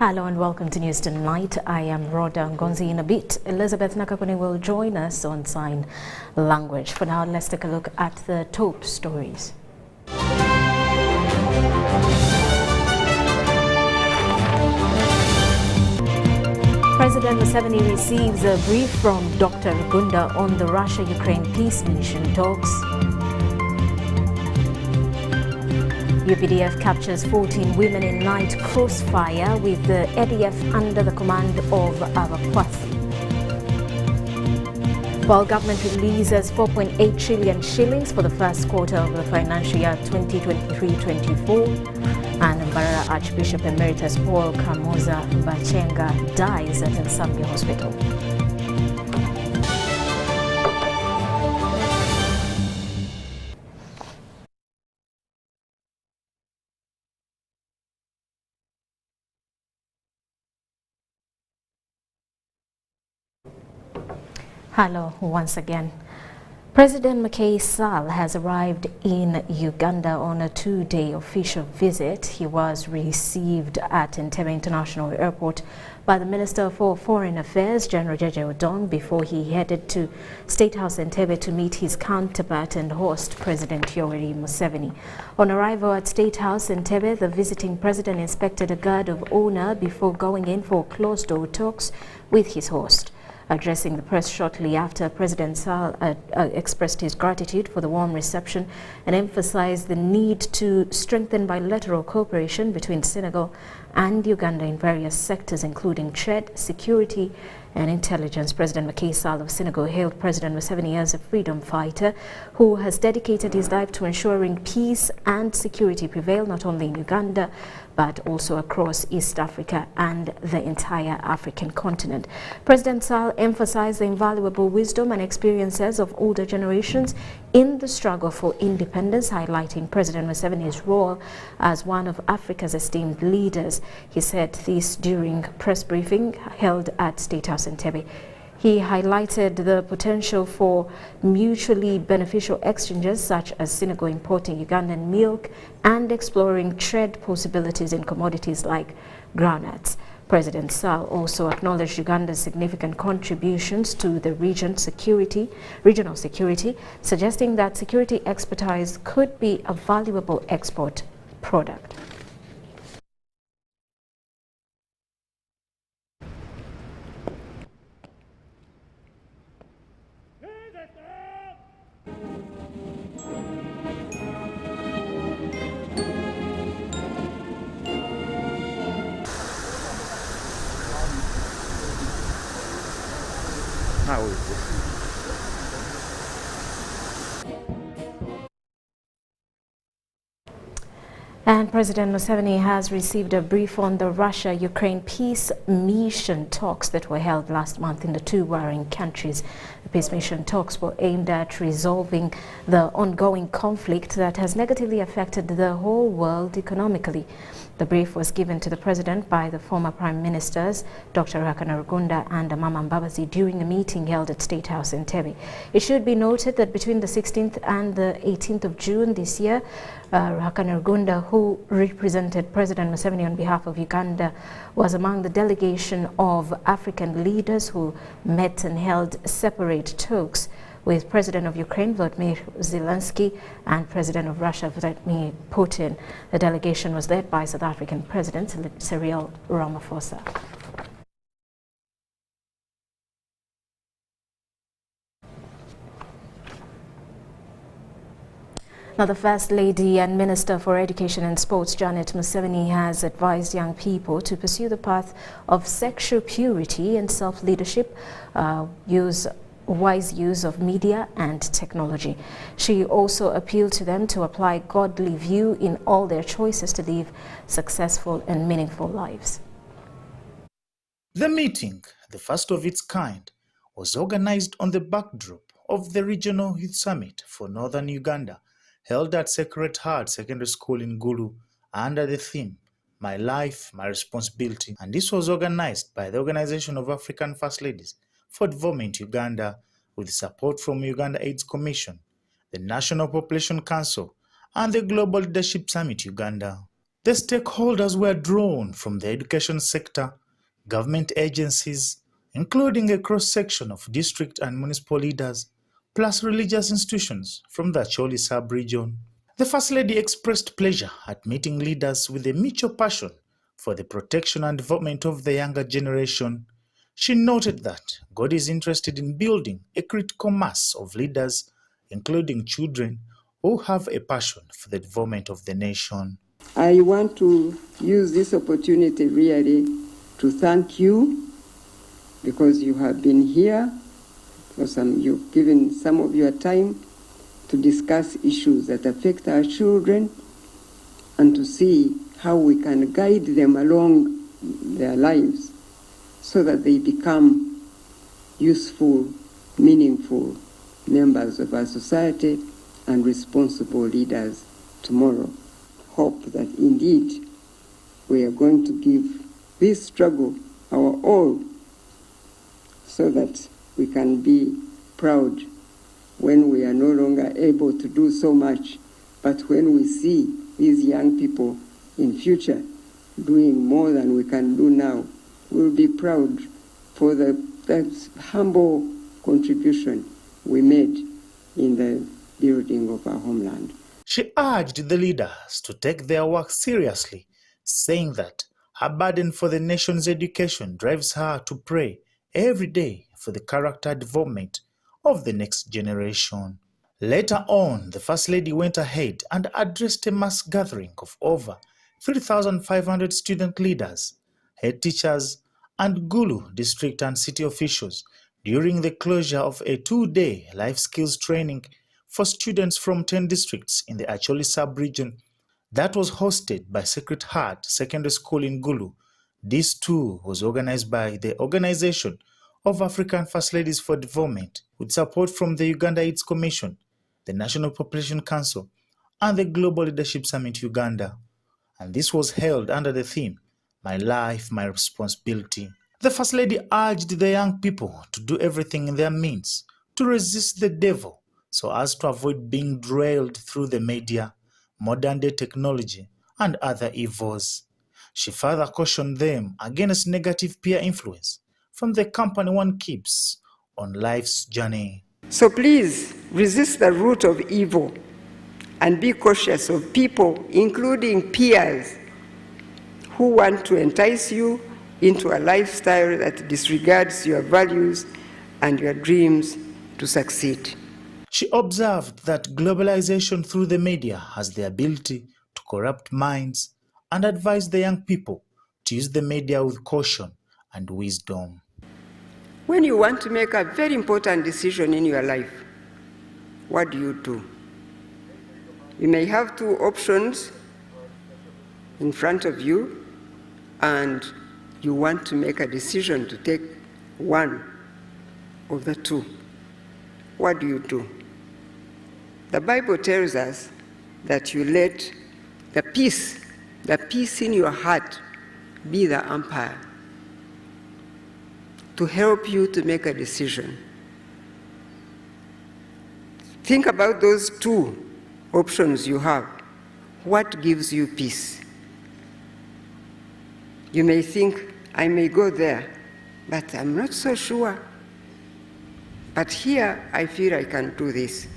Hello and welcome to News Tonight. I am Rhoda Ngonzi. In a bit, Elizabeth Nakakuni will join us on sign language. For now, let's take a look at the top stories. President Museveni receives a brief from Dr. Rugunda on the Russia-Ukraine peace mission talks. UPDF captures 14 women in night crossfire with the ADF under the command of Abakwasi. While government releases 4.8 trillion shillings for the first quarter of the financial year 2023-24, and Mbarara Archbishop Emeritus Paul Kamuza Mbachenga dies at Nsambya Hospital. Hello once again. President Macky Sall has arrived in Uganda on a two-day official visit. He was received at Entebbe International Airport by the Minister for Foreign Affairs, General Jeje Odong, before he headed to State House Entebbe to meet his counterpart and host, President Yoweri Museveni. On arrival at State House Entebbe, the visiting president inspected a guard of honor before going in for closed-door talks with his host. Addressing the press shortly after, President Sall expressed his gratitude for the warm reception and emphasized the need to strengthen bilateral cooperation between Senegal and Uganda in various sectors, including trade, security, and intelligence. President Macky Sall of Senegal hailed President Museveni as a freedom fighter who has dedicated his life to ensuring peace and security prevail not only in Uganda but also across East Africa and the entire African continent. President Sall emphasized the invaluable wisdom and experiences of older generations in the struggle for independence, highlighting President Museveni's role as one of Africa's esteemed leaders. He said this during press briefing held at State House Entebbe. He highlighted the potential for mutually beneficial exchanges such as Senegal importing Ugandan milk and exploring trade possibilities in commodities like groundnuts. President Sall also acknowledged Uganda's significant contributions to the regional security, suggesting that security expertise could be a valuable export product. And President Museveni has received a brief on the Russia-Ukraine peace mission talks that were held last month in the two warring countries. The peace mission talks were aimed at resolving the ongoing conflict that has negatively affected the whole world economically. The brief was given to the president by the former prime ministers, Dr. Rhoda Ngonzi and Mama Mbabazi, during a meeting held at State House in Entebbe. It should be noted that between the 16th and the 18th of June this year, Rhoda Ngonzi, who represented President Museveni on behalf of Uganda, was among the delegation of African leaders who met and held separate talks with President of Ukraine, Volodymyr Zelensky, and President of Russia, Vladimir Putin. The delegation was led by South African President Cyril Ramaphosa. Now, the First Lady and Minister for Education and Sports, Janet Museveni, has advised young people to pursue the path of sexual purity and self-leadership, wise use of media and technology. She also appealed to them to apply godly view in all their choices to live successful and meaningful lives. The meeting, the first of its kind, was organized on the backdrop of the Regional Youth Summit for Northern Uganda, held at Sacred Heart Secondary School in Gulu under the theme, My Life, My Responsibility. And this was organized by the Organization of African First Ladies for Development Uganda with support from Uganda AIDS Commission, the National Population Council, and the Global Leadership Summit Uganda. The stakeholders were drawn from the education sector, government agencies, including a cross-section of district and municipal leaders, plus religious institutions from the Acholi sub-region. The First Lady expressed pleasure at meeting leaders with a mutual passion for the protection and development of the younger generation. She noted that God is interested in building a critical mass of leaders, including children, who have a passion for the development of the nation. I want to use this opportunity really to thank you because you have been here you've given some of your time to discuss issues that affect our children and to see how we can guide them along their lives so that they become useful, meaningful members of our society and responsible leaders tomorrow. Hope that indeed we are going to give this struggle our all so that we can be proud when we are no longer able to do so much, but when we see these young people in future doing more than we can do now, we'll be proud for that humble contribution we made in the building of our homeland. She urged the leaders to take their work seriously, saying that her burden for the nation's education drives her to pray every day for the character development of the next generation. Later on, the First Lady went ahead and addressed a mass gathering of over 3,500 student leaders, head teachers, and Gulu district and city officials during the closure of a 2-day life skills training for students from 10 districts in the Acholi sub-region that was hosted by Sacred Heart Secondary School in Gulu. This too was organized by the Organization of African First Ladies for Development with support from the Uganda AIDS Commission, the National Population Council, and the Global Leadership Summit Uganda. And this was held under the theme, My Life, My Responsibility. The First Lady urged the young people to do everything in their means to resist the devil so as to avoid being derailed through the media, modern-day technology, and other evils. She further cautioned them against negative peer influence from the company one keeps on life's journey. So please resist the root of evil and be cautious of people, including peers, who want to entice you into a lifestyle that disregards your values and your dreams to succeed. She observed that globalization through the media has the ability to corrupt minds and advised the young people to use the media with caution and wisdom. When you want to make a very important decision in your life, what do? You may have two options in front of you, and you want to make a decision to take one of the two. What do? The Bible tells us that you let the peace in your heart be the umpire to help you to make a decision. Think about those two options you have. What gives you peace? You may think, I may go there, but I'm not so sure. But here, I feel I can do this.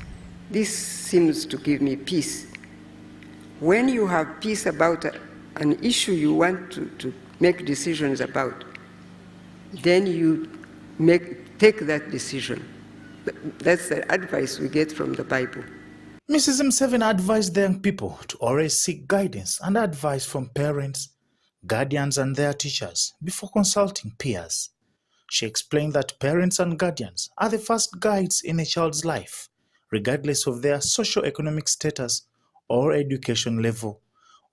This seems to give me peace. When you have peace about an issue you want to make decisions about, then you take that decision. That's the advice we get from the Bible. Mrs. M7 advised the young people to always seek guidance and advice from parents, guardians, and their teachers before consulting peers. She explained that parents and guardians are the first guides in a child's life, regardless of their socio-economic status or education level,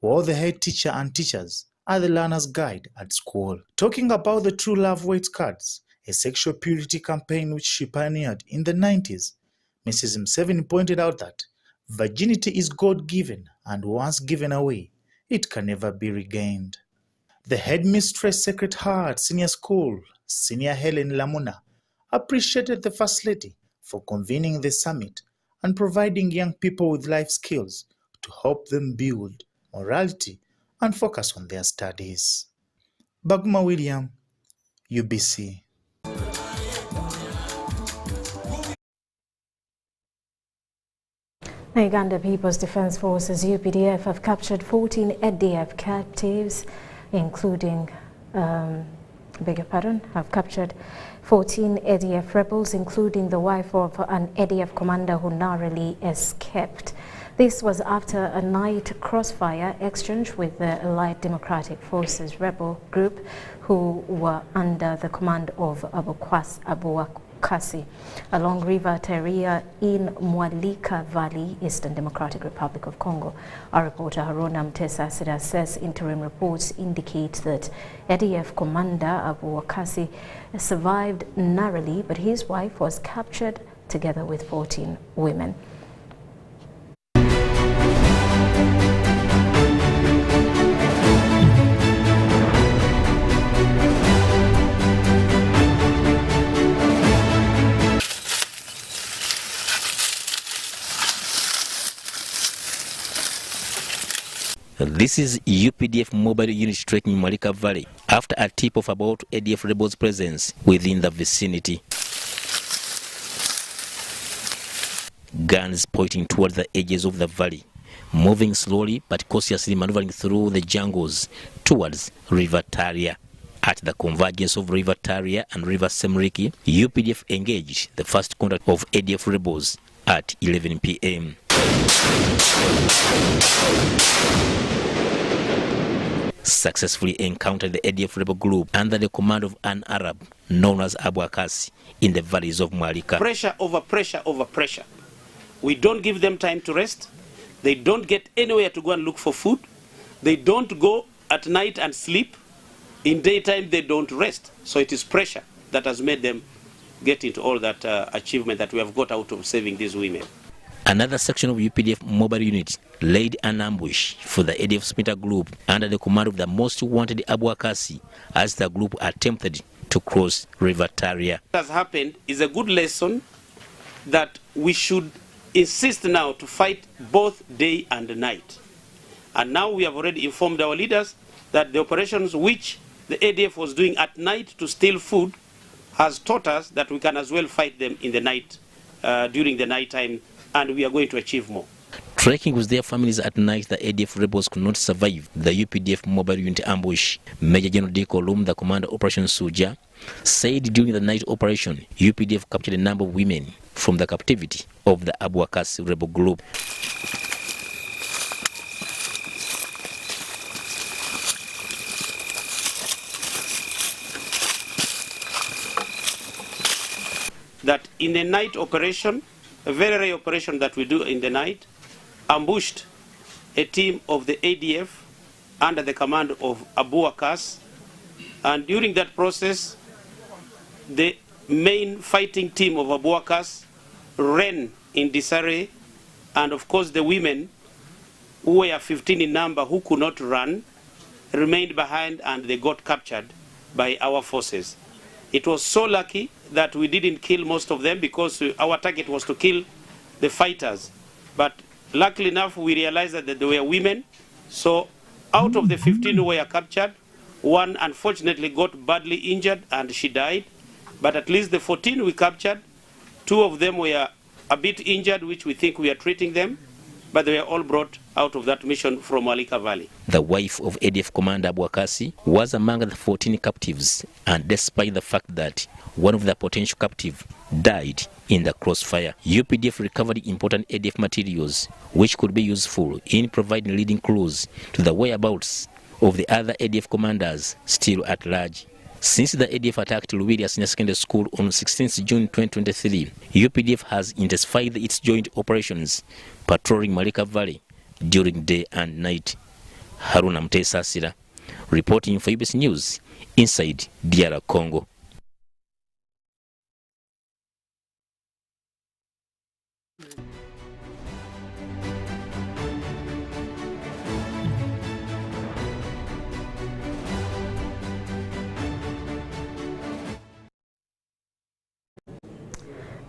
while the head teacher and teachers are the learner's guide at school. Talking about the True Love Weight Cards, a sexual purity campaign which she pioneered in the 90s, Mrs. M7 pointed out that virginity is God-given, and once given away, it can never be regained. The headmistress Sacred Heart Senior School, Senior Helen Lamuna, appreciated the First Lady for convening the summit and providing young people with life skills to help them build morality and focus on their studies. Baguma William, UBC. The Uganda People's Defence Forces UPDF have captured 14 ADF captives, including, have captured 14 ADF rebels, including the wife of an ADF commander who narrowly escaped. This was after a night crossfire exchange with the Allied Democratic Forces rebel group who were under the command of Abu Kasi along River Taria in Mwalika Valley, Eastern Democratic Republic of Congo. Our reporter Rhoda Ngonzi says interim reports indicate that ADF commander Abu Kasi survived narrowly, but his wife was captured together with 14 women. This is UPDF mobile unit striking Mwalika Valley after a tip of about ADF rebels' presence within the vicinity. Guns pointing toward the edges of the valley, moving slowly but cautiously maneuvering through the jungles towards River Taria. At the convergence of River Taria and River Semriki, UPDF engaged the first contact of ADF rebels at 11 p.m. Successfully encountered the ADF rebel group under the command of an Arab known as Abu Akasi in the valleys of Mwalika. Pressure over pressure over pressure. We don't give them time to rest. They don't get anywhere to go and look for food. They don't go at night and sleep. In daytime, they don't rest. So it is pressure that has made them get into all that achievement that we have got out of saving these women. Another section of UPDF mobile unit laid an ambush for the ADF Splinter group under the command of the most wanted Abu Akasi as the group attempted to cross River Taria. What has happened is a good lesson that we should insist now to fight both day and night. And now we have already informed our leaders that the operations which the ADF was doing at night to steal food has taught us that we can as well fight them in the night, during the night time, and we are going to achieve more. Trekking with their families at night, the ADF rebels could not survive the UPDF mobile unit ambush. Major General Diko Lum, the commander of Operation Suja, said during the night operation, UPDF captured a number of women from the captivity of the Abu Akasi rebel group. That in a night operation, a very rare operation that we do in the night, ambushed a team of the ADF under the command of Abu Akas, and during that process, the main fighting team of Abu Akas ran in disarray, and of course the women, who were 15 in number, who could not run, remained behind and they got captured by our forces. It was so lucky that we didn't kill most of them because our target was to kill the fighters. But luckily enough, we realized that they were women. So out of the 15 who were captured, one unfortunately got badly injured and she died. But at least the 14 we captured, 2 of them were a bit injured, which we think we are treating them. But they were all brought out of that mission from Mwalika Valley. The wife of ADF Commander Abu Akasi was among the 14 captives, and despite the fact that one of the potential captives died in the crossfire, UPDF recovered important ADF materials which could be useful in providing leading clues to the whereabouts of the other ADF commanders still at large. Since the ADF attacked Luwiria Senior Secondary School on 16 June 2023, UPDF has intensified its joint operations, patrolling Mwalika Valley during day and night. Haruna Mtesasira, reporting for UBC News inside DR Congo.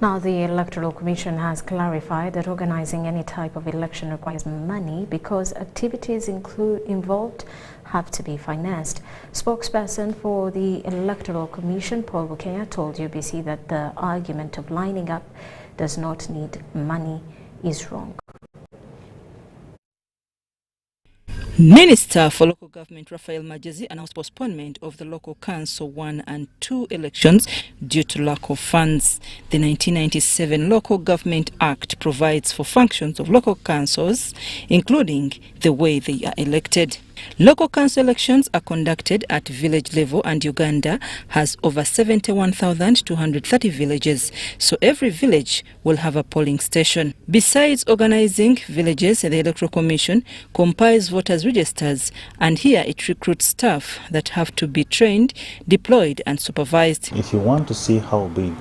Now, the Electoral Commission has clarified that organizing any type of election requires money because activities involved have to be financed. Spokesperson for the Electoral Commission, Paul Bukenya, told UBC that the argument of lining up does not need money is wrong. Minister for Local Government Raphael Magezi announced postponement of the Local Council 1 and 2 elections due to lack of funds. The 1997 Local Government Act provides for functions of local councils, including the way they are elected. Local council elections are conducted at village level, and Uganda has over 71,230 villages, so every village will have a polling station. Besides organizing villages, the Electoral Commission compiles voters' registers, and here it recruits staff that have to be trained, deployed and supervised. If you want to see how big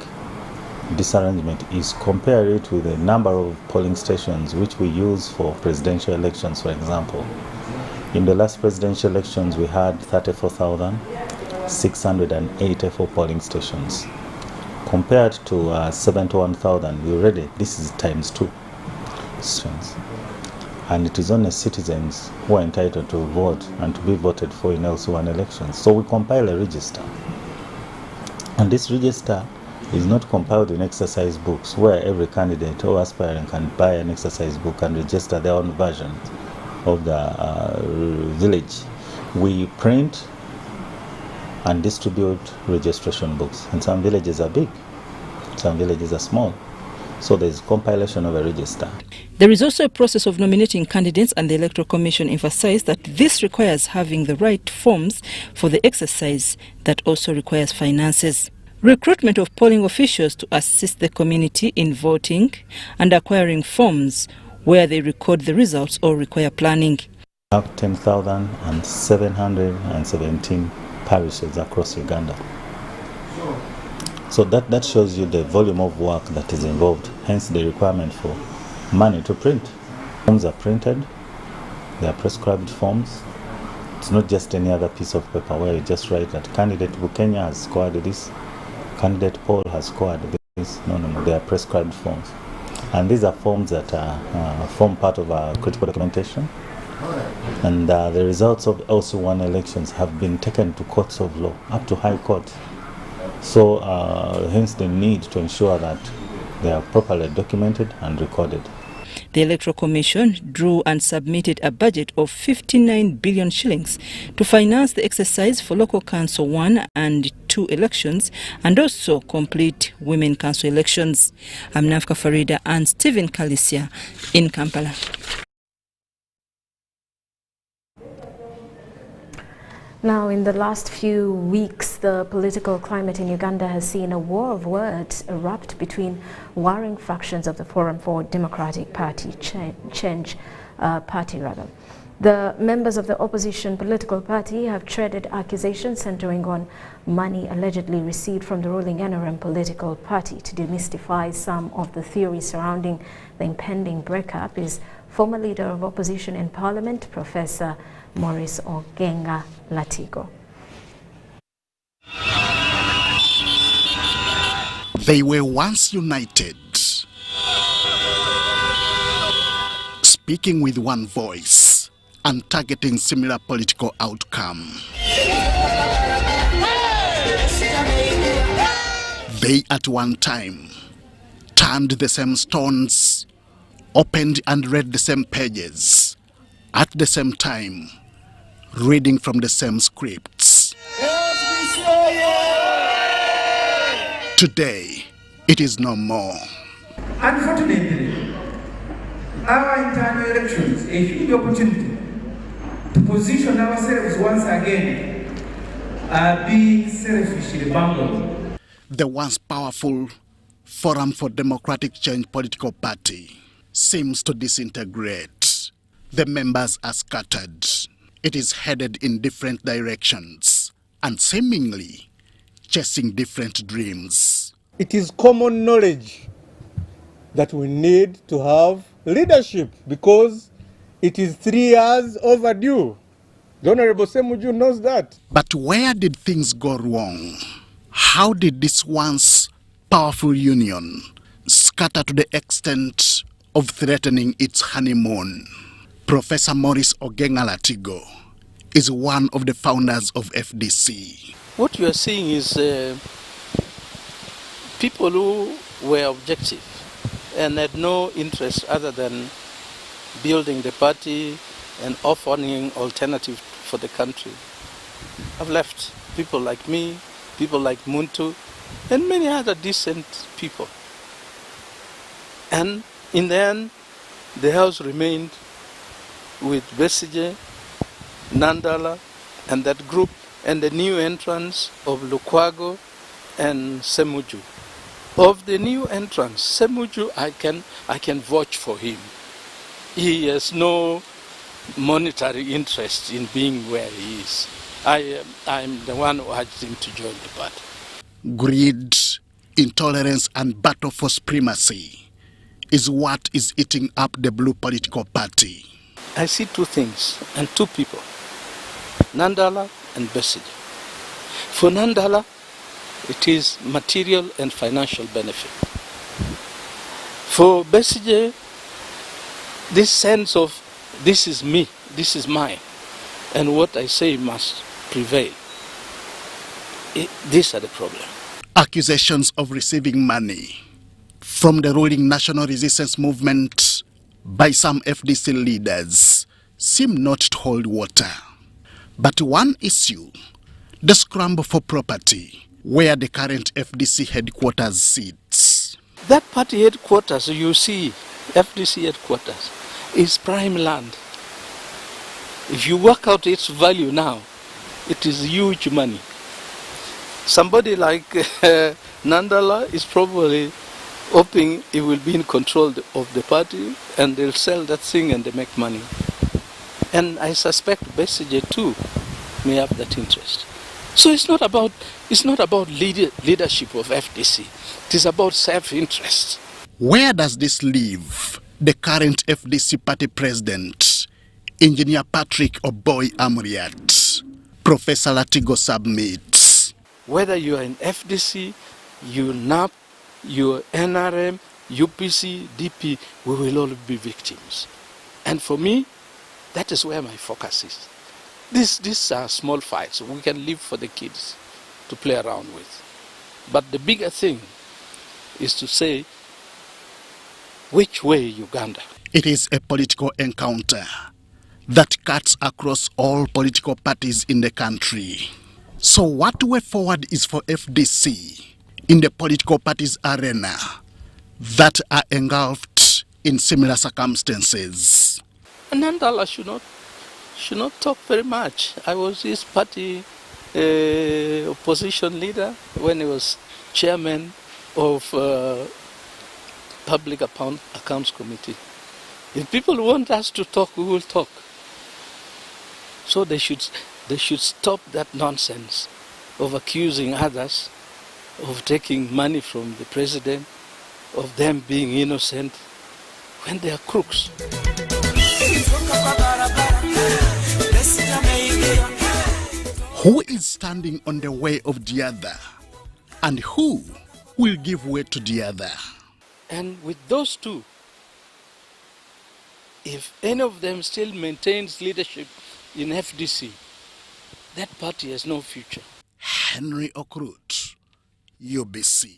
this arrangement is, compare it with the number of polling stations which we use for presidential elections, for example. In the last presidential elections, we had 34,684 polling stations. Compared to 71,000, this is times 2. And it is only citizens who are entitled to vote and to be voted for in LC1 elections. So we compile a register. And this register is not compiled in exercise books, where every candidate or aspirant can buy an exercise book and register their own version of the village. We print and distribute registration books, and some villages are big, some villages are small, so there's compilation of a register. There is also a process of nominating candidates, and the Electoral Commission emphasized that this requires having the right forms for the exercise that also requires finances. Recruitment of polling officials to assist the community in voting and acquiring forms where they record the results or require planning. We have 10,717 parishes across Uganda. So that shows you the volume of work that is involved, hence the requirement for money to print. Forms are printed, they are prescribed forms. It's not just any other piece of paper where you just write that candidate Bukenya has scored this, candidate Paul has scored this. No, they are prescribed forms. And these are forms that form part of our critical documentation. And the results of LC1 elections have been taken to courts of law, up to High Court. So hence the need to ensure that they are properly documented and recorded. The Electoral Commission drew and submitted a budget of 59 billion shillings to finance the exercise for Local Council 1 and 2 elections, and also complete Women Council elections. I'm Nafka Farida and Stephen Kalisia in Kampala. Now, in the last few weeks, the political climate in Uganda has seen a war of words erupt between warring factions of the Forum for Democratic Party The members of the opposition political party have treaded accusations centering on money allegedly received from the ruling NRM political party. To demystify some of the theories surrounding the impending breakup is former leader of opposition in Parliament, Professor Maurice Ogenga Latigo. They were once united, speaking with one voice and targeting similar political outcome. They at one time turned the same stones, opened and read the same pages, at the same time reading from the same scripts. Today, it is no more. Unfortunately, our internal elections a huge opportunity to position ourselves once again being selfishly bundled. The once powerful Forum for Democratic Change political party seems to disintegrate. The members are scattered. It is headed in different directions and seemingly chasing different dreams. It is common knowledge that we need to have leadership because it is 3 years overdue. The Honorable Semuju knows that. But where did things go wrong? How did this once powerful union scatter to the extent of threatening its honeymoon. Professor Maurice Ogenga Latigo is one of the founders of FDC. What you are seeing is people who were objective and had no interest other than building the party and offering alternative for the country have left. People like me, people like Muntu, and many other decent people. And in the end, the house remained with Besige, Nandala, and that group, and the new entrants of Lukwago and Semuju. Of the new entrants, Semuju, I can vouch for him. He has no monetary interest in being where he is. I'm the one who urged him to join the party. Greed, intolerance, and battle for supremacy is what is eating up the Blue political party. I see two things and two people, Nandala and Besige. For Nandala, it is material and financial benefit. For Besige, this sense of this is me, this is mine, and what I say must prevail. These are the problem. Accusations of receiving money from the ruling National Resistance Movement by some FDC leaders seem not to hold water. But one issue, the scramble for property, where the current FDC headquarters sits. That party headquarters, you see, FDC headquarters, is prime land. If you work out its value now, it is huge money. Somebody like Nandala is probably hoping he will be in control of the party, and they'll sell that thing and they make money. And I suspect Besige too may have that interest. So it's not about leadership of FDC. It is about self-interest. Where does this leave the current FDC party president, Engineer Patrick Oboy Amuriat? Professor Latigo submits. Whether you are in FDC, you NAP, you NRM, UPC, DP, we will all be victims. And for me, that is where my focus is. These are small fights. We can leave for the kids to play around with. But the bigger thing is to say, which way Uganda? It is a political encounter that cuts across all political parties in the country. So what way forward is for FDC in the political parties arena that are engulfed in similar circumstances? Nandala should not talk very much. I was his party opposition leader when he was chairman of Public Accounts Committee. If people want us to talk, we will talk. So they should stop that nonsense of accusing others of taking money from the president, of them being innocent, when they are crooks. Who is standing on the way of the other, and who will give way to the other? And with those two, if any of them still maintains leadership in FDC, that party has no future. Henry Okrut, UBC.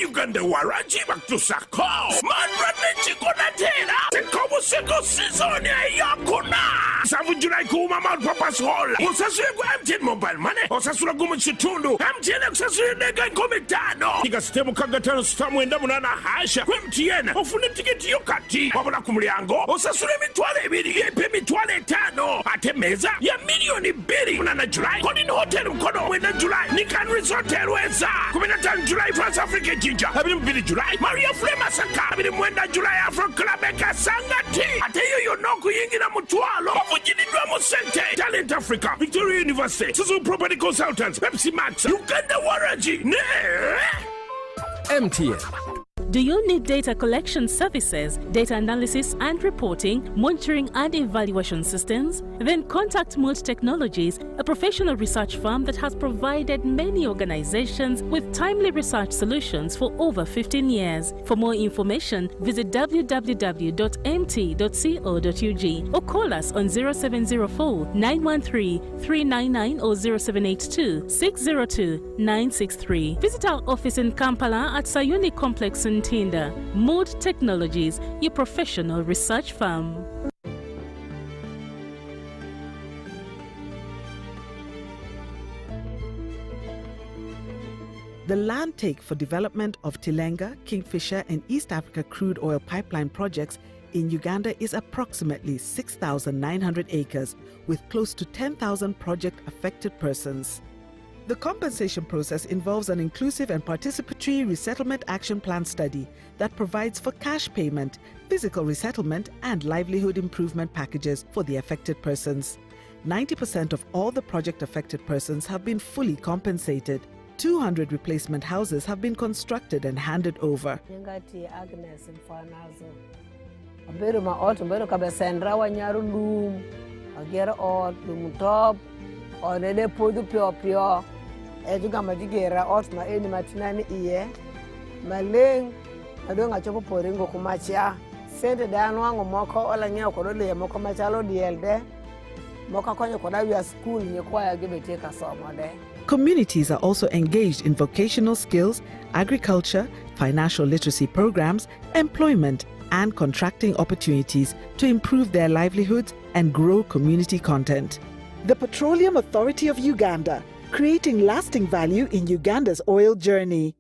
Uganda waranji batusako manrane chikona tena tekobo seko season yakuna savu July kuma Mount Papa's Hall usasule kwa MTN mobile money usasule kuma chitundu MTN usasule nega nkometano iga sistemu kagatano stamu enda munana hasha kwa MTN ufune tiketi yokati wabona kumulyango usasule mitwale ebiri yepe mitwale 5 ate meza ya milioni 2 munana July kodi ni hotel mkono mwenda July ni Can Resort Weza 15 July France Africa Jinja habili mbili July Maria Flema Saka habili mwenda July Afro Club Eka Sangati ate yoyo noku yingi na mutualo wafujini dwa musente Talent Africa Victoria University Suzu Property Consultants Pepsi Max Uganda Warranty ne MTN Do you need data collection services, data analysis and reporting, monitoring and evaluation systems? Then contact Mood Technologies, a professional research firm that has provided many organizations with timely research solutions for over 15 years. For more information, visit www.mt.co.ug or call us on 0704 913 399 or 0782 602 963. Visit our office in Kampala at Sayuni Complex in Tinda. Mood Technologies, your professional research firm. The land take for development of Tilenga, Kingfisher and East Africa crude oil pipeline projects in Uganda is approximately 6,900 acres, with close to 10,000 project-affected persons. The compensation process involves an inclusive and participatory resettlement action plan study that provides for cash payment, physical resettlement, and livelihood improvement packages for the affected persons. 90% of all the project-affected persons have been fully compensated. 200 replacement houses have been constructed and handed over. Communities are also engaged in vocational skills, agriculture, financial literacy programs, employment, and contracting opportunities to improve their livelihoods and grow community content. The Petroleum Authority of Uganda, creating lasting value in Uganda's oil journey.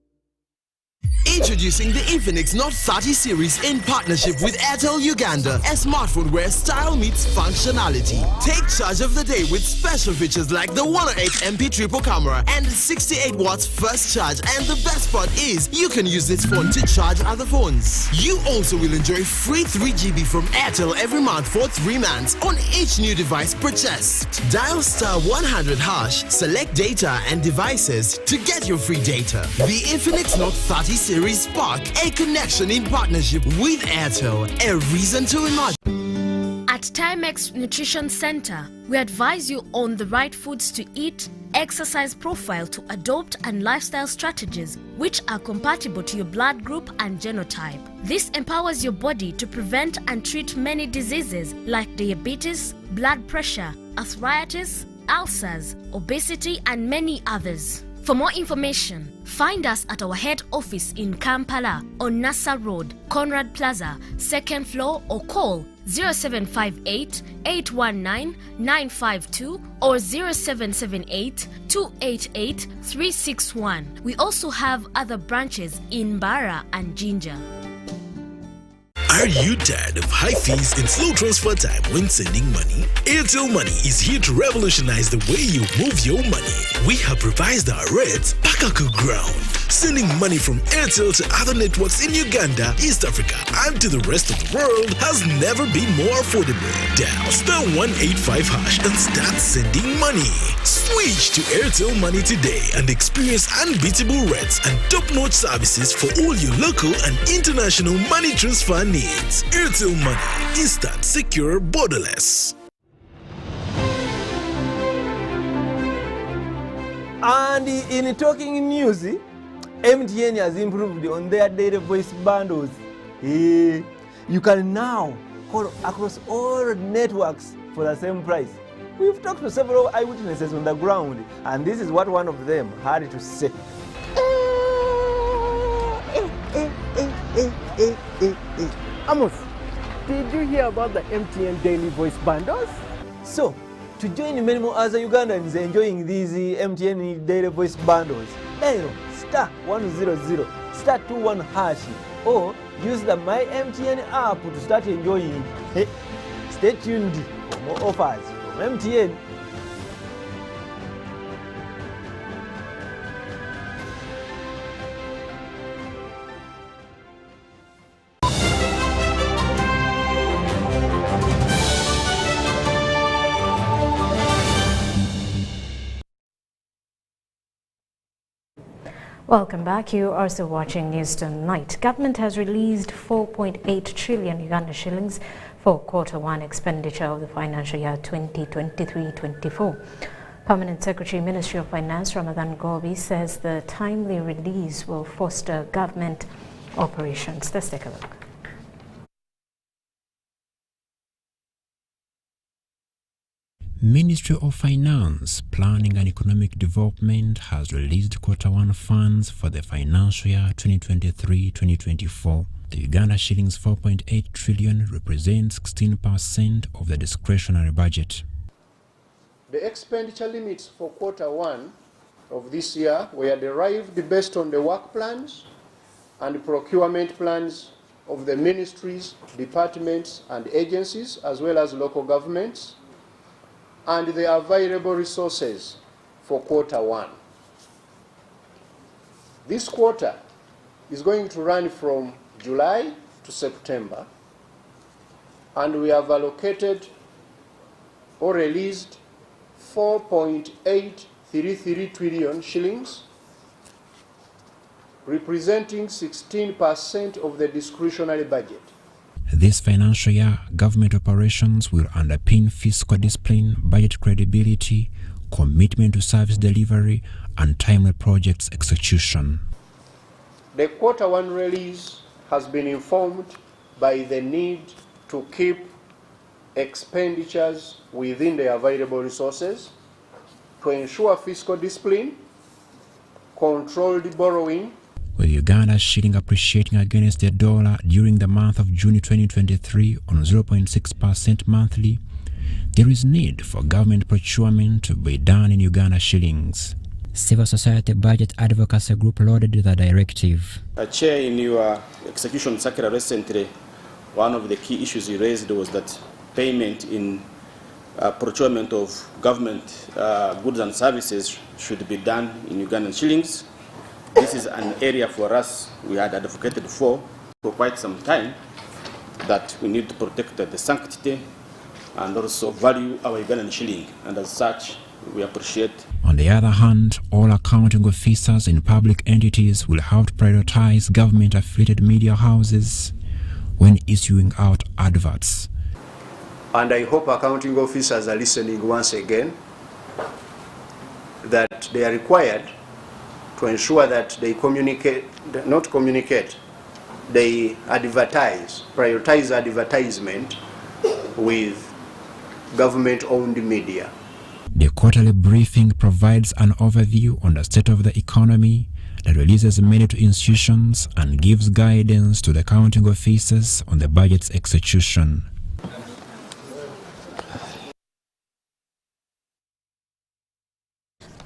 Introducing the Infinix Note 30 series in partnership with Airtel Uganda, a smartphone where style meets functionality. Take charge of the day with special features like the 108MP triple camera and 68 watts fast charge, and the best part is you can use this phone to charge other phones. You also will enjoy free 3GB from Airtel every month for 3 months on each new device purchased. Dial *100#, select data and devices to get your free data. The Infinix Note 30 series Spark, a connection in partnership with Airtel, a reason to imagine. At Timex Nutrition Center, we advise you on the right foods to eat, exercise profile to adopt, and lifestyle strategies which are compatible to your blood group and genotype. This empowers your body to prevent and treat many diseases like diabetes, blood pressure, arthritis, ulcers, obesity, and many others. For more information, find us at our head office in Kampala on Nassa Road, Conrad Plaza, 2nd floor, or call 0758 819 952 or 0778 288 361. We also have other branches in Bara and Jinja. Are you tired of high fees and slow transfer time when sending money? Airtel Money is here to revolutionize the way you move your money. We have revised our rates back to ground. Sending money from Airtel to other networks in Uganda, East Africa, and to the rest of the world has never been more affordable. Dial *185# and start sending money. Switch to Airtel Money today and experience unbeatable rates and top-notch services for all your local and international money transfer needs. Airtel Money, instant, secure, borderless. And in talking news, MTN has improved on their data voice bundles. You can now call across all networks for the same price. We've talked to several eyewitnesses on the ground, and this is what one of them had to say. Amos, did you hear about the MTN daily voice bundles? So, to join many more other Ugandans enjoying these MTN daily voice bundles, dial *100 *21# or use the My MTN app to start enjoying. Stay tuned for more offers from MTN. Welcome back. You are still watching News Tonight. Government has released 4.8 trillion Uganda shillings for Q1 expenditure of the financial year 2023-24. Permanent Secretary, Ministry of Finance, Rhoda Ngonzi, says the timely release will foster government operations. Let's take a look. Ministry of Finance, Planning and Economic Development has released Q1 funds for the financial year 2023-2024. The Uganda shillings 4.8 trillion represents 16% of the discretionary budget. The expenditure limits for Q1 of this year were derived based on the work plans and procurement plans of the ministries, departments and agencies, as well as local governments, and the available resources for Q1. This quarter is going to run from July to September, and we have allocated or released 4.833 trillion shillings, representing 16% of the discretionary budget. This financial year, government operations will underpin fiscal discipline, budget credibility, commitment to service delivery, and timely projects execution. The Q1 release has been informed by the need to keep expenditures within the available resources, to ensure fiscal discipline, controlled borrowing. With Uganda shilling appreciating against the dollar during the month of June 2023 on 0.6% monthly, there is need for government procurement to be done in Uganda shillings. Civil Society Budget Advocacy Group lauded the directive. Chair, in your execution circular recently, one of the key issues you raised was that payment in procurement of government goods and services should be done in Ugandan shillings. This is an area for us we had advocated for quite some time, that we need to protect the sanctity and also value our Ugandan shilling, and as such we appreciate. On the other hand, all accounting officers in public entities will have to prioritize government-affiliated media houses when issuing out adverts. And I hope accounting officers are listening once again, that they are required to ensure that they they advertise, prioritize advertisement with government-owned media. The quarterly briefing provides an overview on the state of the economy, that releases money to institutions and gives guidance to the accounting officers on the budget's execution.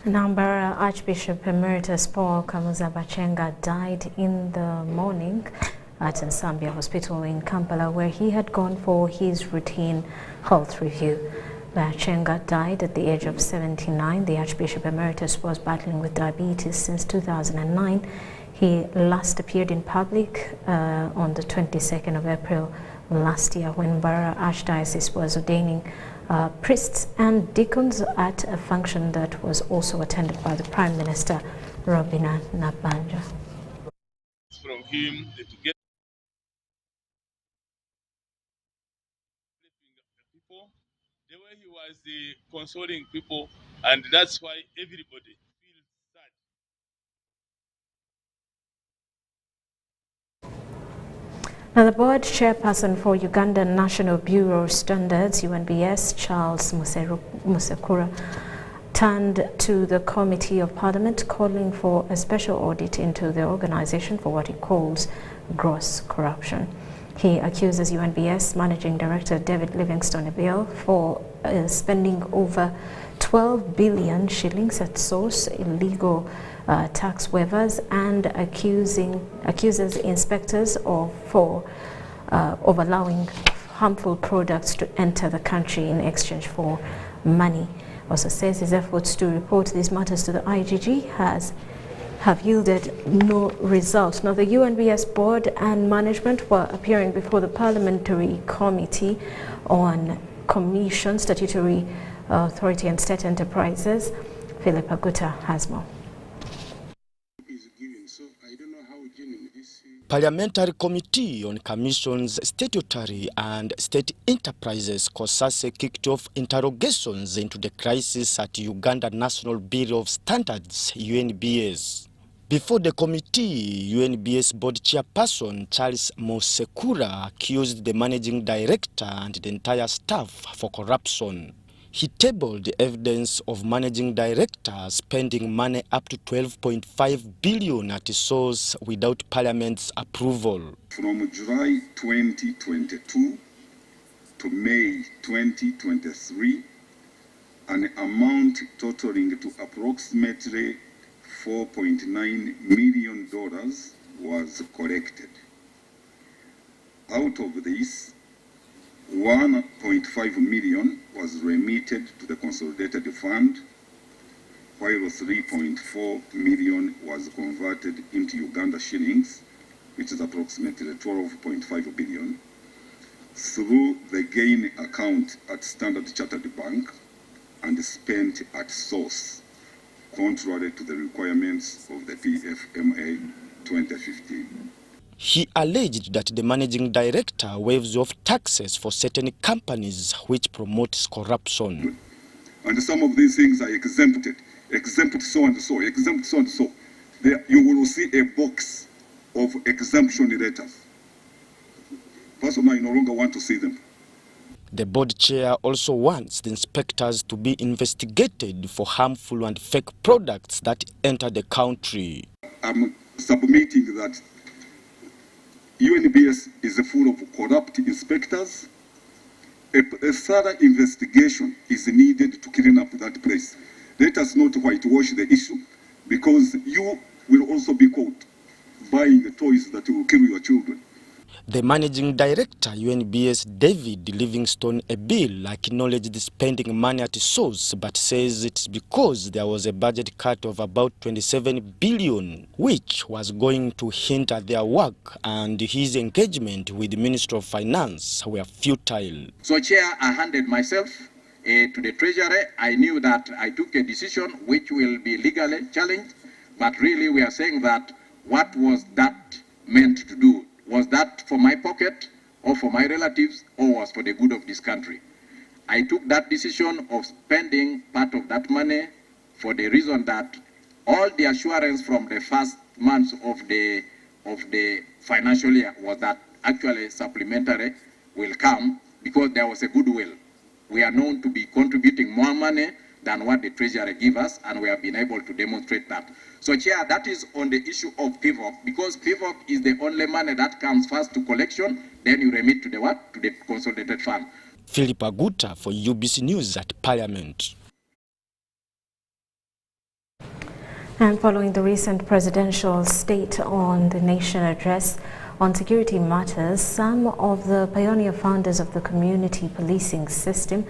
Nambara Archbishop Emeritus Paul Kamuza Bachenga died in the morning at Nsambya Hospital in Kampala, where he had gone for his routine health review. Bachenga died at the age of 79. The Archbishop Emeritus was battling with diabetes since 2009. He last appeared in public on the 22nd of April last year, when Mbarara Archdiocese was ordaining priests and deacons at a function that was also attended by the Prime Minister, Robina Nabanja. From him, the people, the way he was consoling people, and that's why everybody feels sad. Now, the board chairperson for Uganda National Bureau of Standards, UNBS, Charles Musekura, turned to the Committee of Parliament calling for a special audit into the organization for what he calls gross corruption. He accuses UNBS Managing Director David Livingstone-Abiel for spending over 12 billion shillings at source, illegal tax waivers, and accuses inspectors of allowing harmful products to enter the country in exchange for money. Also says his efforts to report these matters to the IGG have yielded no result. Now, the UNBS board and management were appearing before the Parliamentary Committee on Commission, Statutory Authority and State Enterprises. Philip Aguta has more. Is giving Parliamentary Committee on Commissions, Statutory and State Enterprises COSASE kicked off interrogations into the crisis at Uganda National Bureau of Standards, UNBS. Before the committee, UNBS board chairperson Charles Mosekura accused the managing director and the entire staff for corruption. He tabled evidence of managing director spending money up to 12.5 billion at source without Parliament's approval. From July 2022 to May 2023, an amount totaling to approximately $4.9 million was collected. Out of this, 1.5 million was remitted to the consolidated fund, while 3.4 million was converted into Uganda shillings, which is approximately 12.5 billion, through the gain account at Standard Chartered Bank and spent at source, contrary to the requirements of the PFMA 2015. He alleged that the managing director waives off taxes for certain companies which promotes corruption. And some of these things are exempted. Exempt so and so, exempt so and so. There you will see a box of exemption letters. Personally, I no longer want to see them. The board chair also wants the inspectors to be investigated for harmful and fake products that enter the country. I'm submitting that UNBS is full of corrupt inspectors. A thorough investigation is needed to clean up that place. Let us not whitewash the issue, because you will also be caught buying the toys that will kill your children. The managing director, UNBS David Livingstone Ebil, acknowledged spending money at source, but says it's because there was a budget cut of about 27 billion, which was going to hinder their work, and his engagement with the Minister of Finance were futile. So, Chair, I handed myself to the Treasury. I knew that I took a decision which will be legally challenged, but really we are saying that what was that meant to do? Was that for my pocket or for my relatives or was for the good of this country? I took that decision of spending part of that money for the reason that all the assurance from the first months of the financial year was that actually supplementary will come because there was a goodwill. We are known to be contributing more money than what the Treasury gives us, and we have been able to demonstrate that. So, Chair, that is on the issue of PVOC, because PVOC is the only money that comes first to collection, then you remit to the what? To the consolidated fund. Philip Aguta for UBC News at Parliament. And following the recent presidential State on the Nation address on security matters, some of the pioneer founders of the community policing system,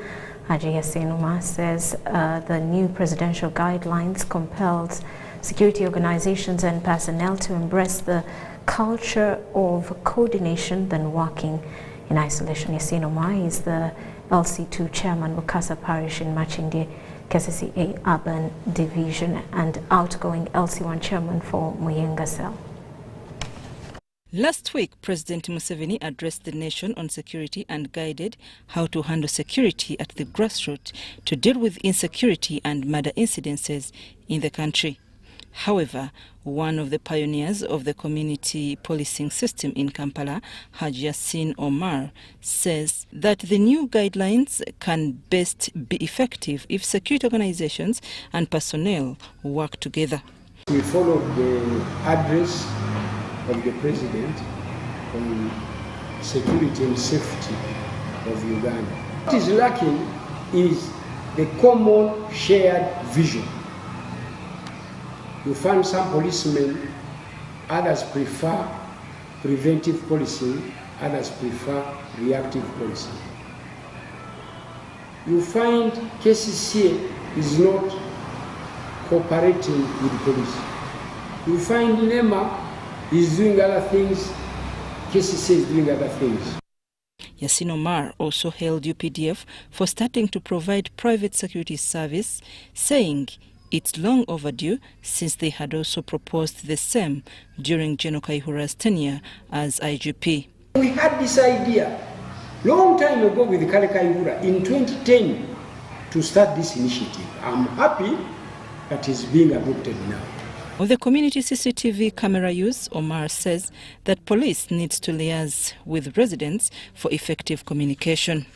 Haji Yassin Umar, says the new presidential guidelines compels security organizations and personnel to embrace the culture of coordination than working in isolation. Yassin Umar is the LC2 chairman of Bukasa Parish in Machindi, KCCA Urban Division, and outgoing LC1 chairman for Muyenga Cell. Last week, President Museveni addressed the nation on security and guided how to handle security at the grassroots to deal with insecurity and murder incidences in the country. However, one of the pioneers of the community policing system in Kampala, Haji Yassin Omar, says that the new guidelines can best be effective if security organizations and personnel work together. We followed the address of the President on security and safety of Uganda. What is lacking is the common shared vision. You find some policemen, others prefer preventive policing, others prefer reactive policing. You find KCCA is not cooperating with police. You find NEMA is doing other things, KCCA is doing other things. Yassin Omar also hailed UPDF for starting to provide private security service, saying it's long overdue since they had also proposed the same during General Kaihura's tenure as IGP. We had this idea long time ago with Kale Kaihura in 2010 to start this initiative. I'm happy that it's being adopted now. Of the community CCTV camera use, Omar says that police needs to liaise with residents for effective communication.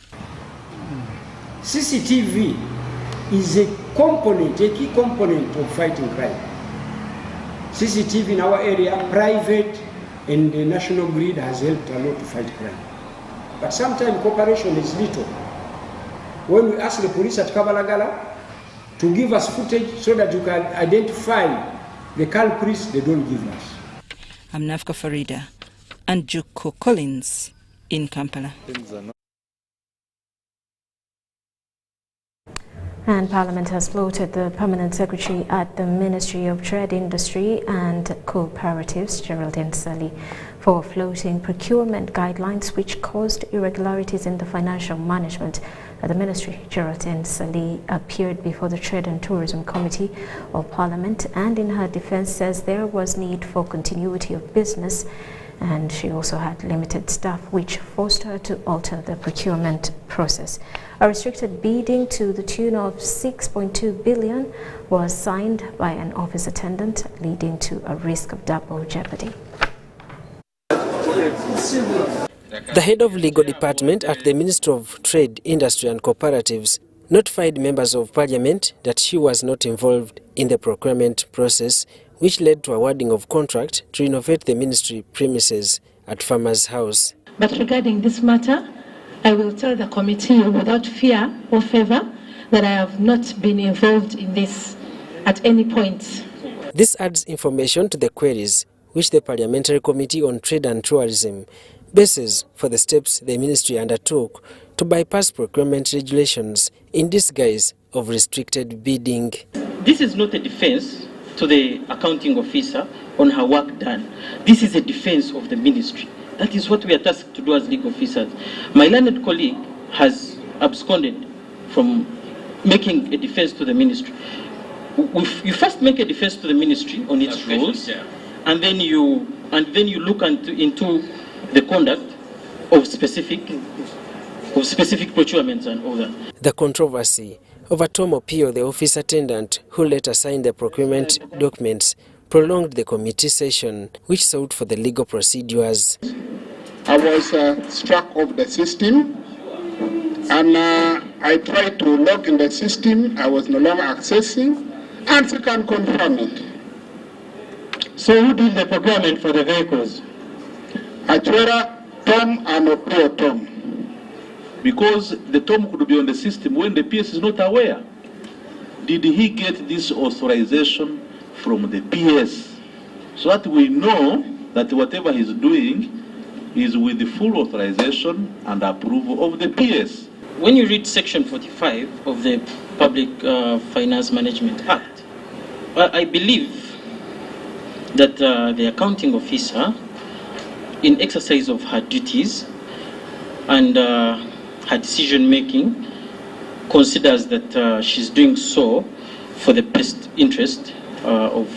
CCTV is a key component of fighting crime. CCTV in our area, private and the national grid has helped a lot to fight crime. But sometimes cooperation is little. When we ask the police at Kabalagala to give us footage so that you can identify the culprits, they don't give us. I'm Nafka Farida and Juko Collins in Kampala. And Parliament has floated the Permanent Secretary at the Ministry of Trade, Industry and Cooperatives, Geraldine Sally, for floating procurement guidelines which caused irregularities in the financial management at the ministry. Geraldine Sally appeared before the Trade and Tourism Committee of Parliament and in her defense says there was need for continuity of business and she also had limited staff which forced her to alter the procurement process. A restricted bidding to the tune of 6.2 billion was signed by an office attendant, leading to a risk of double jeopardy. The head of legal department at the Ministry of Trade, Industry and Cooperatives notified members of Parliament that she was not involved in the procurement process, which led to awarding of contract to renovate the ministry premises at Farmers House. But regarding this matter, I will tell the committee without fear or favor that I have not been involved in this at any point. This adds information to the queries which the Parliamentary Committee on Trade and Tourism bases for the steps the ministry undertook to bypass procurement regulations in disguise of restricted bidding. This is not a defense to the accounting officer on her work done. This is a defense of the ministry. That is what we are tasked to do as legal officers. My learned colleague has absconded from making a defense to the ministry. You first make a defense to the ministry on its rules, and then you look into the conduct of specific procurements and all that. The controversy over Tom Opio, the office attendant who later signed the procurement documents, prolonged the committee session, which sought for the legal procedures. I was struck off the system, and I tried to log in the system. I was no longer accessing, and you can confirm it. So who did the procurement for the vehicles? Achwera Tom and Opio Tom. Because the Tom could be on the system when the PS is not aware. Did he get this authorization from the PS? So that we know that whatever he's doing is with the full authorization and approval of the PS. When you read section 45 of the Public Finance Management Act, I believe that the accounting officer, in exercise of her duties and her decision making, considers that she's doing so for the best interest of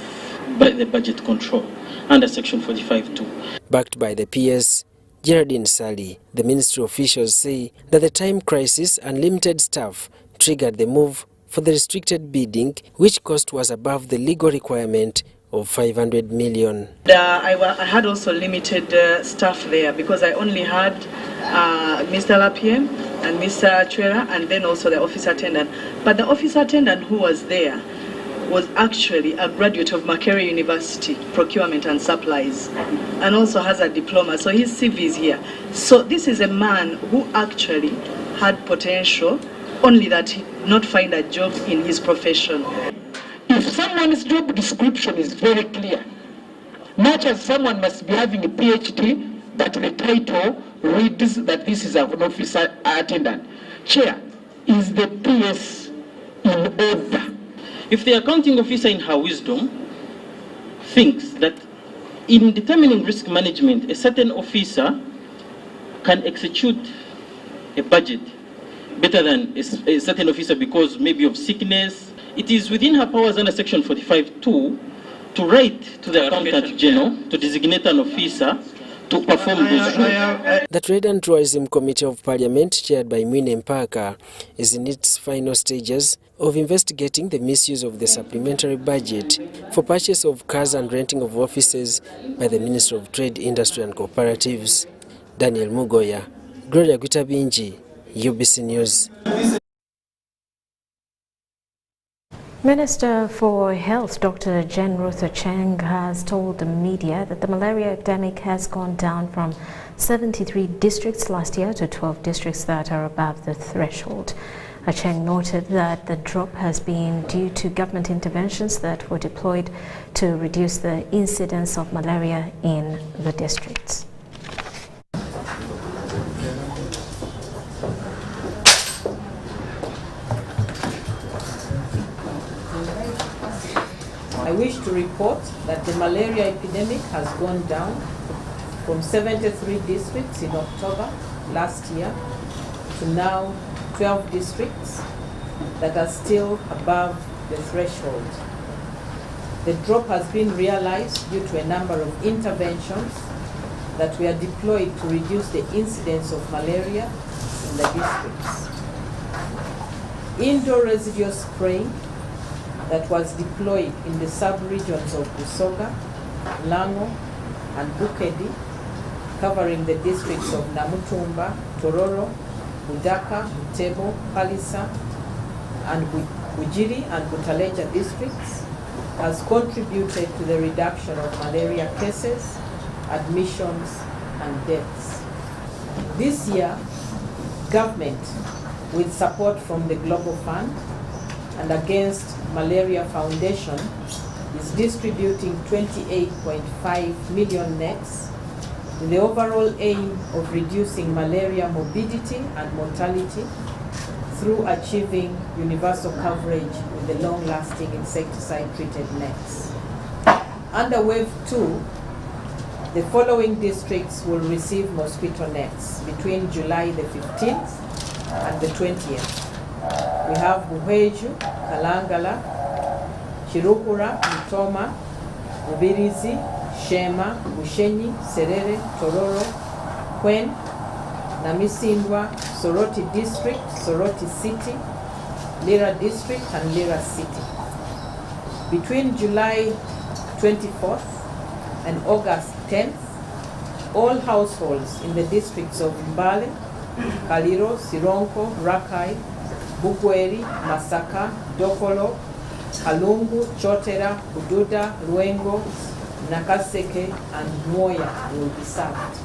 the budget control under section 45(2). Backed by the PS, Geraldine Sally, the ministry officials say that the time crisis and limited staff triggered the move for the restricted bidding, which cost was above the legal requirement of 500 million. I had also limited staff there because I only had Mr. Lapiem and Mr. Chwera and then also the office attendant. But the office attendant who was there was actually a graduate of Makerere University, Procurement and Supplies, and also has a diploma, so his CV is here. So this is a man who actually had potential, only that he did not find a job in his profession. If someone's job description is very clear, much as someone must be having a PhD, but the title reads that this is an officer attendant. Chair, is the PS in order? If the accounting officer in her wisdom thinks that in determining risk management, a certain officer can execute a budget better than a certain officer because maybe of sickness, it is within her powers under Section 45(2) to write to the Accountant General to designate an officer to perform those jobs. The Trade and Tourism Committee of Parliament, chaired by Mwine Mpaka, is in its final stages of investigating the misuse of the supplementary budget for purchase of cars and renting of offices by the Minister of Trade, Industry and Cooperatives. Daniel Mugoya, Gloria Gutabinji, UBC News. Minister for Health, Dr. Jane Ruth Acheng, has told the media that the malaria epidemic has gone down from 73 districts last year to 12 districts that are above the threshold. Acheng noted that the drop has been due to government interventions that were deployed to reduce the incidence of malaria in the districts. I wish to report that the malaria epidemic has gone down from 73 districts in October last year to now 12 districts that are still above the threshold. The drop has been realized due to a number of interventions that were deployed to reduce the incidence of malaria in the districts. Indoor residual spraying that was deployed in the sub-regions of Busoga, Lango, and Bukedi, covering the districts of Namutumba, Tororo, Budaka, Butebo, Palisa, and Bujiri and Butaleja districts, has contributed to the reduction of malaria cases, admissions, and deaths. This year, government, with support from the Global Fund and Against Malaria Foundation, is distributing 28.5 million nets with the overall aim of reducing malaria morbidity and mortality through achieving universal coverage with the long-lasting insecticide-treated nets. Under Wave 2, the following districts will receive mosquito nets between July the 15th and the 20th. We have Buheju, Kalangala, Chirukura, Mutoma, Ubirizi, Shema, Bushenyi, Serere, Tororo, Kwen, Namisindwa, Soroti District, Soroti City, Lira District, and Lira City. Between July 24th and August 10th, all households in the districts of Mbale, Kaliro, Sironko, Rakai, Bukweri, Masaka, Dokolo, Kalungu, Chotera, Bududa, Luengo, Nakaseke, and Moya will be served.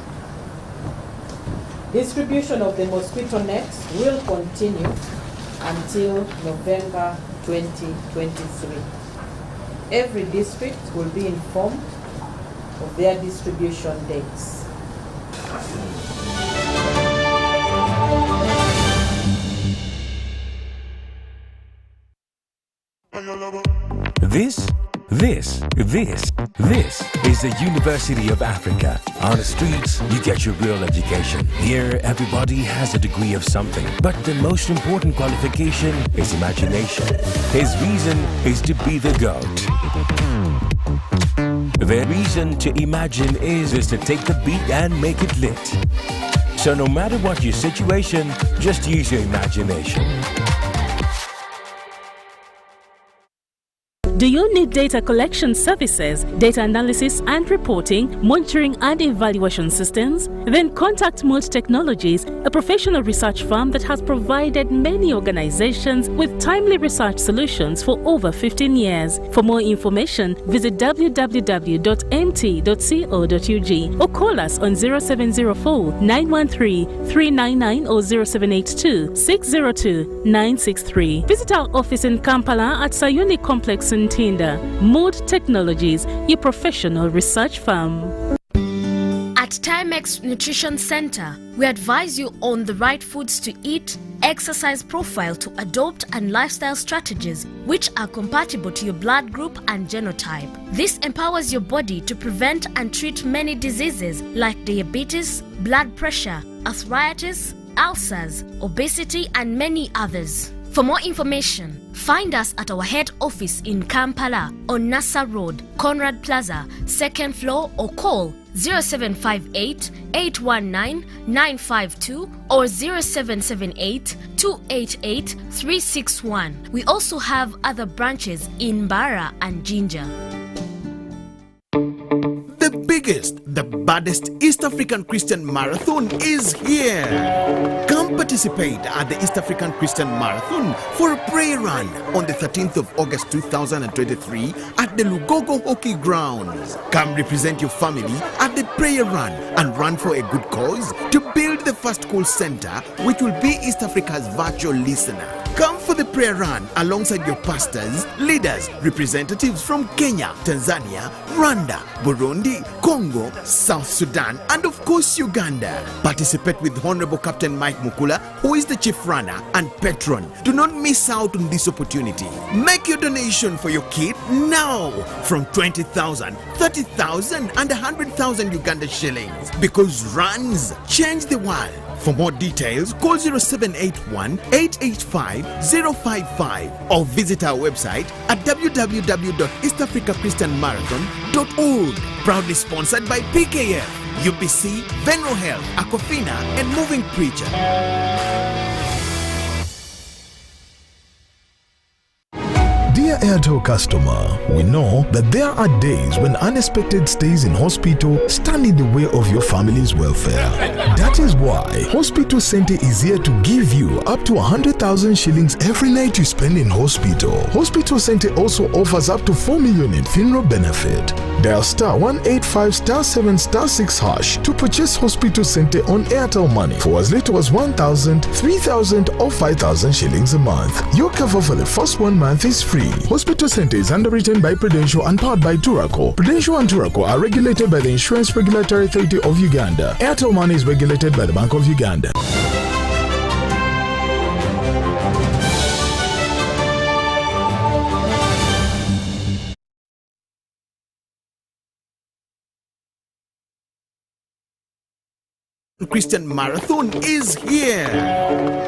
Distribution of the mosquito nets will continue until November 2023. Every district will be informed of their distribution dates. This is the University of Africa. On the streets, you get your real education. Here, everybody has a degree of something. But the most important qualification is imagination. His reason is to be the GOAT. The reason to imagine is to take the beat and make it lit. So no matter what your situation, just use your imagination. Do you need data collection services, data analysis and reporting, monitoring and evaluation systems? Then contact Mold Technologies, a professional research firm that has provided many organizations with timely research solutions for over 15 years. For more information, visit www.mt.co.ug or call us on 0704 913 399 or 0782 602 963. Visit our office in Kampala at Sayuni Complex in Tinda. Mood Technologies, your professional research firm. At Timex Nutrition Center, we advise you on the right foods to eat, exercise profile to adopt, and lifestyle strategies which are compatible to your blood group and genotype. This empowers your body to prevent and treat many diseases like diabetes, blood pressure, arthritis, ulcers, obesity, and many others. For more information, find us at our head office in Kampala on Nassa Road, Conrad Plaza, 2nd floor, or call 0758 819 952 or 0778 288 361. We also have other branches in Barra and Jinja. The biggest, the baddest East African Christian Marathon is here. Come participate at the East African Christian Marathon for a prayer run on the 13th of August 2023 at the Lugogo Hockey Grounds. Come represent your family at the prayer run and run for a good cause to build the first call center, which will be East Africa's virtual listener. Come for the prayer run alongside your pastors, leaders, representatives from Kenya, Tanzania, Rwanda, Burundi, Congo, South Sudan, and of course Uganda. Participate with Honorable Captain Mike Mukula, who is the chief runner and patron. Do not miss out on this opportunity. Make your donation for your kid now from 20,000, 30,000 and 100,000 Uganda shillings, because runs change the world. For more details, call 0781 885 055 or visit our website at www.eastafricachristianmarathon.org. Proudly sponsored by PKF, UBC, Venro Health, Aquafina, and Moving Preacher. Dear Airtel customer, we know that there are days when unexpected stays in hospital stand in the way of your family's welfare. That is why Hospital Center is here to give you up to 100,000 shillings every night you spend in hospital. Hospital Center also offers up to 4 million in funeral benefit. Dial star 185 star 7 star 6 hash to purchase Hospital Center on Airtel Money for as little as 1,000, 3,000 or 5,000 shillings a month. Your cover for the first 1 month is free. Hospital Center is underwritten by Prudential and powered by Turaco. Prudential and Turaco are regulated by the Insurance Regulatory Authority of Uganda. Airtel Money is regulated by the Bank of Uganda. Christian Marathon is here.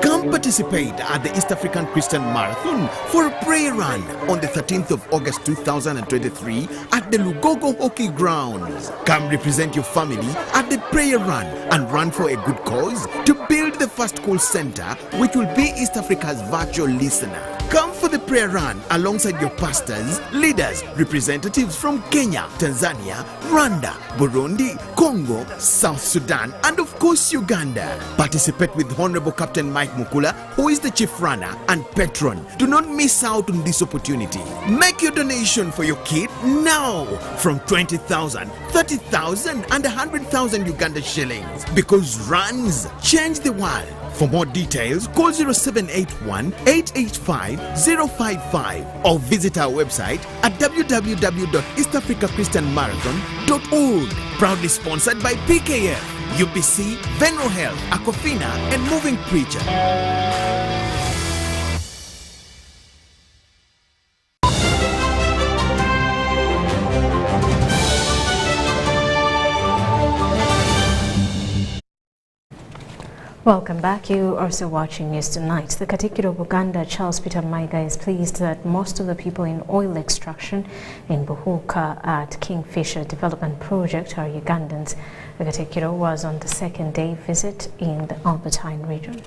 Come participate at the East African Christian Marathon for a prayer run on the 13th of August 2023 at the Lugogo Hockey Grounds. Come represent your family at the prayer run and run for a good cause to build the first call center, which will be East Africa's virtual listener. Come for the prayer run alongside your pastors, leaders, representatives from Kenya, Tanzania, Rwanda, Burundi, Congo, South Sudan, and of course Uganda. Participate with Honorable Captain Mike Mukula, who is the chief runner and patron. Do not miss out on this opportunity. Make your donation for your kid now from 20,000, 30,000 and 100,000 Uganda shillings, because runs change the world. For more details, call 0781 885 055 or visit our website at www.eastafricachristianmarathon.org. Proudly sponsored by PKF, UBC, Venro Health, Aquafina, and Moving Preacher. Welcome back. You are also watching News Tonight. The Katikkiro of Uganda, Charles Peter Maiga, is pleased that most of the people in oil extraction in Buhuka at Kingfisher Development Project are Ugandans. The Katikkiro was on the second day visit in the Albertine region.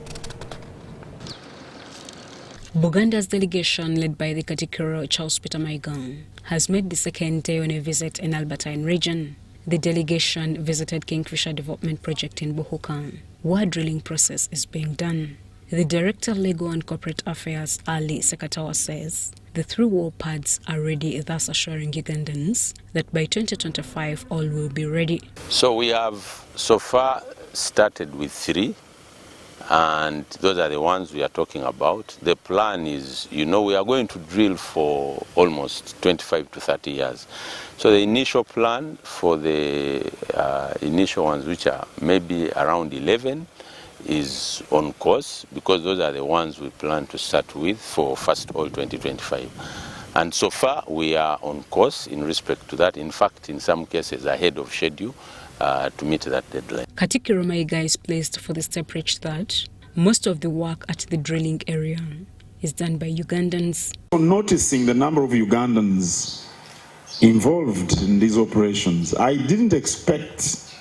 Buganda's delegation, led by the Katikkiro Charles Peter Maiga, has made the second day on a visit in Albertine region. The delegation visited Kingfisher Development Project in Buhuka, where drilling process is being done. The Director of Legal and Corporate Affairs, Ali Sekatawa, says the 3 well pads are ready, thus assuring Ugandans that by 2025 all will be ready. So we have so far started with 3, and those are the ones we are talking about. The plan is, we are going to drill for almost 25 to 30 years. So the initial plan for the initial ones, which are maybe around 11, is on course, because those are the ones we plan to start with for first oil 2025. And so far we are on course in respect to that. In fact, in some cases ahead of schedule to meet that deadline. Katikkiro Maiga is pleased for the step reached that most of the work at the drilling area is done by Ugandans. Noticing the number of Ugandans involved in these operations, I didn't expect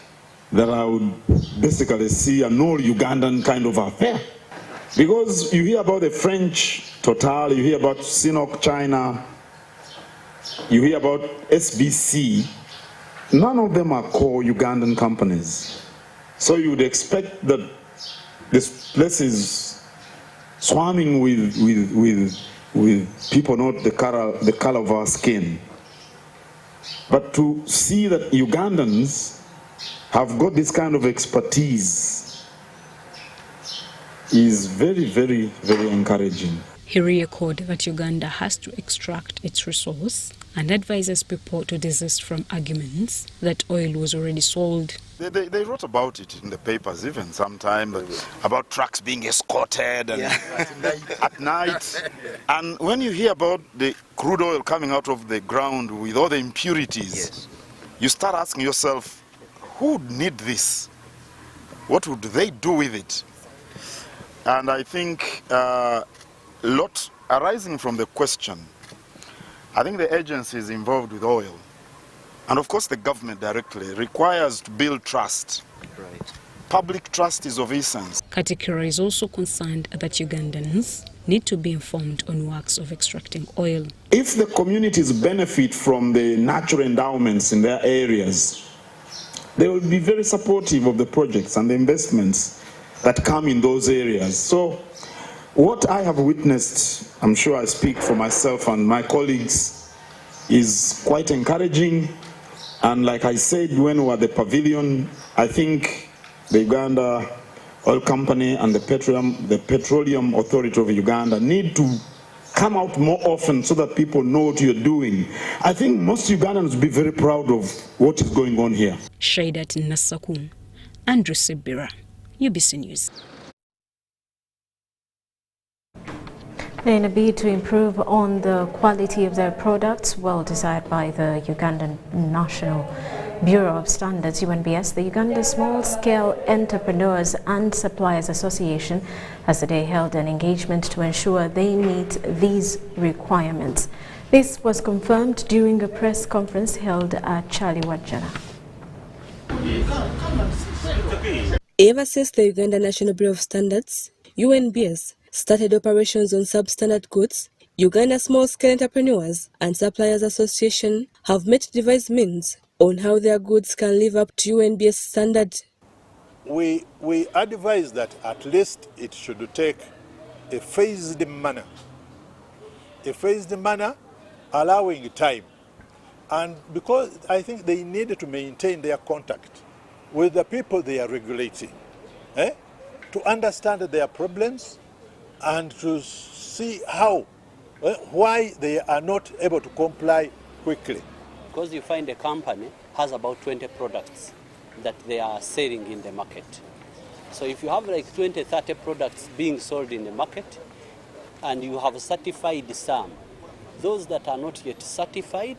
that I would basically see an all-Ugandan kind of affair. Because you hear about the French Total, you hear about Sinopec China, you hear about SBC. None of them are core Ugandan companies. So you would expect that this place is swarming with people not the color of our skin. But to see that Ugandans have got this kind of expertise is very, very, very encouraging. He re-echoed that Uganda has to extract its resource and advises people to desist from arguments that oil was already sold. They wrote about it in the papers even sometime, about trucks being escorted and at night. And when you hear about the crude oil coming out of the ground with all the impurities, you start asking yourself, who would need this? What would they do with it? And I think a lot arising from the question, I think the agencies involved with oil, and of course the government directly, requires to build trust. Right. Public trust is of essence. Katikira is also concerned that Ugandans need to be informed on works of extracting oil. If the communities benefit from the natural endowments in their areas, they will be very supportive of the projects and the investments that come in those areas. So what I have witnessed, I'm sure I speak for myself and my colleagues, is quite encouraging. And like I said when we were at the pavilion, I think the Uganda Oil Company and the Petroleum Authority of Uganda need to come out more often so that people know what you're doing. I think most Ugandans will be very proud of what is going on here. Shaidat Nasakun, Andrew Sibira, UBC News. In a bid to improve on the quality of their products, well decided by the Ugandan National Bureau of Standards, UNBS, the Uganda Small Scale Entrepreneurs and Suppliers Association has today held an engagement to ensure they meet these requirements. This was confirmed during a press conference held at Charlie Wajana. Ever since the Uganda National Bureau of Standards, UNBS, started operations on substandard goods, Uganda Small Scale Entrepreneurs and Suppliers Association have met devised means on how their goods can live up to UNBS standard. We advise that at least it should take a phased manner allowing time. And because I think they need to maintain their contact with the people they are regulating, to understand their problems and to see how, why they are not able to comply quickly. Because you find a company has about 20 products that they are selling in the market. So if you have like 20, 30 products being sold in the market and you have certified some, those that are not yet certified,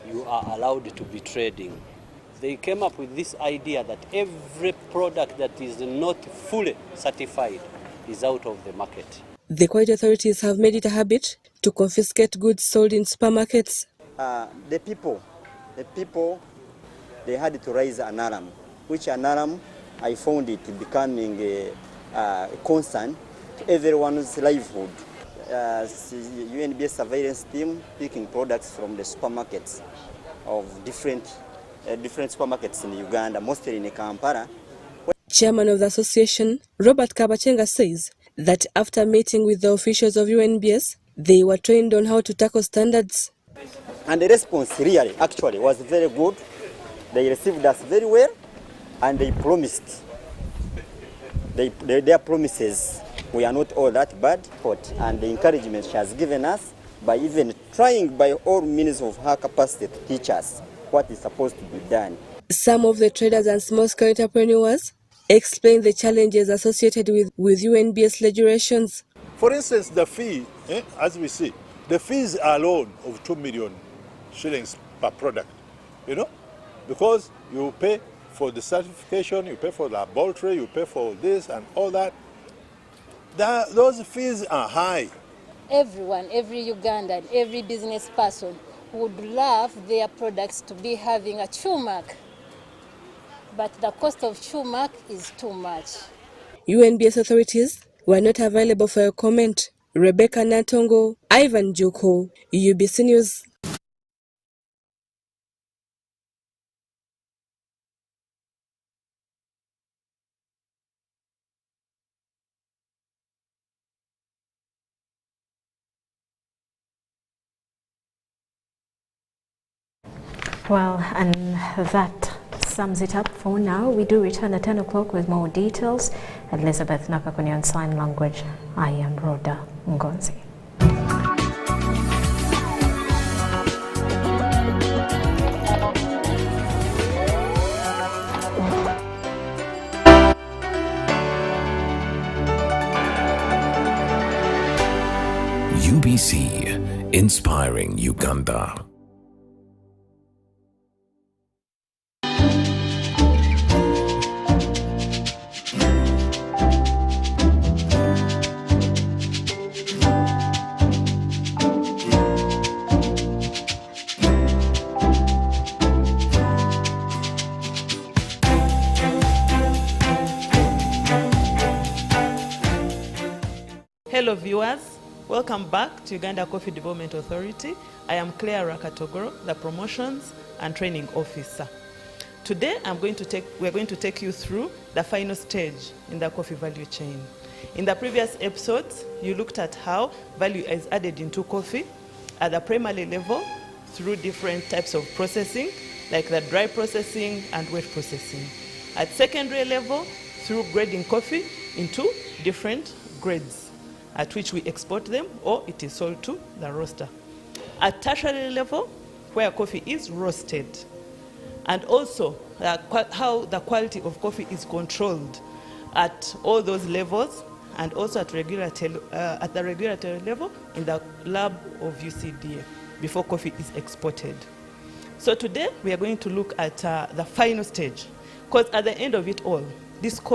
you are allowed to be trading. They came up with this idea that every product that is not fully certified is out of the market. The quality authorities have made it a habit to confiscate goods sold in supermarkets. The people, they had to raise an alarm, which an alarm I found it becoming a concern to everyone's livelihood. UNBS surveillance team picking products from the supermarkets of different supermarkets in Uganda, mostly in Kampala. Chairman of the association, Robert Kabachenga, says that after meeting with the officials of UNBS, they were trained on how to tackle standards. And the response really, actually, was very good. They received us very well, and they promised. Their promises, we are not all that bad, and the encouragement she has given us by even trying by all means of her capacity to teach us what is supposed to be done. Some of the traders and small-scale entrepreneurs explain the challenges associated with UNBS regulations. For instance, the fee, as we see, the fees alone of 2 million shillings per product, because you pay for the certification, you pay for the laboratory, you pay for this and all that. Those fees are high. everyone, every Ugandan, every business person would love their products to be having a chew mark. But the cost of chew mark is too much. UNBS authorities were not available for a comment. Rebecca Natongo, Ivan Joko, UBC News. Well, and that sums it up for now. We do return at 10 o'clock with more details. Elizabeth Nakakuni on sign language. I am Rhoda Ngonzi. UBC, inspiring Uganda. Hello viewers, welcome back to Uganda Coffee Development Authority. I am Claire Rakatogoro, the Promotions and Training Officer. Today we're going to take you through the final stage in the coffee value chain. In the previous episodes, you looked at how value is added into coffee at the primary level through different types of processing, like the dry processing and wet processing. At secondary level, through grading coffee into different grades, at which we export them or it is sold to the roaster. At tertiary level, where coffee is roasted, and also how the quality of coffee is controlled at all those levels, and also at the regulatory level in the lab of UCDA before coffee is exported. So today we are going to look at the final stage, because at the end of it all, this